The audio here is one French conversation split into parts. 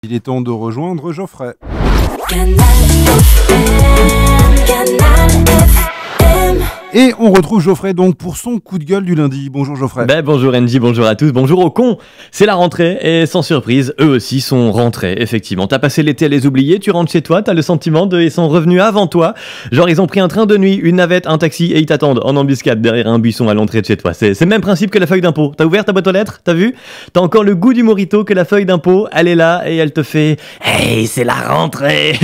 Il est temps de rejoindre Geoffrey. Canal FM, Canal FM. Et on retrouve Geoffrey donc pour son coup de gueule du lundi. Bonjour Geoffrey. Bonjour Angie, bonjour à tous, bonjour aux cons. C'est la rentrée et sans surprise, eux aussi sont rentrés, effectivement. T'as passé l'été à les oublier, tu rentres chez toi, t'as le sentiment ils sont revenus avant toi. Genre ils ont pris un train de nuit, une navette, un taxi et ils t'attendent en embuscade derrière un buisson à l'entrée de chez toi. C'est le même principe que la feuille d'impôt. T'as ouvert ta boîte aux lettres, t'as vu? T'as encore le goût du mojito que la feuille d'impôt, elle est là et elle te fait « Hey, c'est la rentrée !»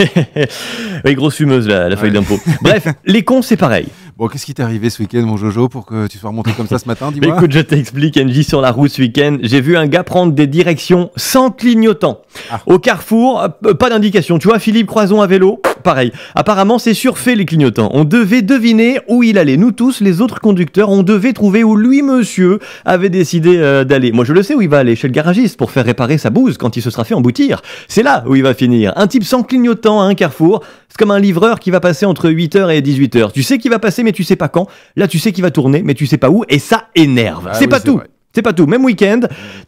Oui, grosse fumeuse la feuille d'impôt. Bref, les cons c'est pareil. Bon, qu'est-ce qui t'est arrivé ce week-end, mon Jojo, pour que tu sois remonté comme ça ce matin, dis-moi. Écoute, je t'explique, Angie, sur la route ce week-end, j'ai vu un gars prendre des directions sans clignotant. Au carrefour, pas d'indication. Tu vois, Philippe Croison à vélo, pareil. Apparemment, c'est surfait les clignotants. On devait deviner où il allait. Nous tous, les autres conducteurs, on devait trouver où lui, monsieur, avait décidé d'aller. Moi, je le sais où il va aller, chez le garagiste, pour faire réparer sa bouse quand il se sera fait emboutir. C'est là où il va finir. Un type sans clignotant à un carrefour, c'est comme un livreur qui va passer entre 8h et 18h. Tu sais qu'il va passer, mais tu sais pas quand. Là, tu sais qu'il va tourner, mais tu sais pas où, et ça énerve. C'est pas tout. C'est pas tout. Même week-end,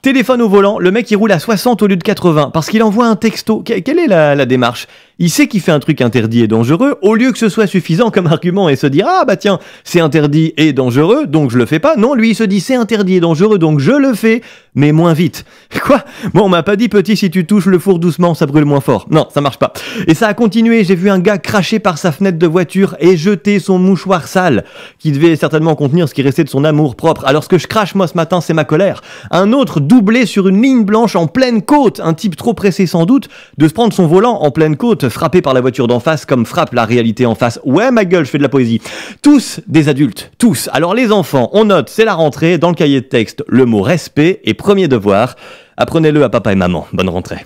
téléphone au volant, le mec il roule à 60 au lieu de 80 parce qu'il envoie un texto. Quelle est la démarche? Il sait qu'il fait un truc interdit et dangereux, au lieu que ce soit suffisant comme argument et se dire « Ah bah tiens, c'est interdit et dangereux, donc je le fais pas. » Non, lui il se dit « C'est interdit et dangereux, donc je le fais, mais moins vite. » Quoi? Bon, on m'a pas dit « Petit, si tu touches le four doucement, ça brûle moins fort. » Non, ça marche pas. Et ça a continué, j'ai vu un gars cracher par sa fenêtre de voiture et jeter son mouchoir sale, qui devait certainement contenir ce qui restait de son amour propre. Alors ce que je crache moi ce matin, c'est ma colère. Un autre doublé sur une ligne blanche en pleine côte, un type trop pressé sans doute de se prendre son volant en pleine côte, frappé par la voiture d'en face comme frappe la réalité en face. Ouais ma gueule, je fais de la poésie. Tous des adultes, tous. Alors les enfants, on note, c'est la rentrée, dans le cahier de texte, le mot respect et premier devoir. Apprenez-le à papa et maman. Bonne rentrée.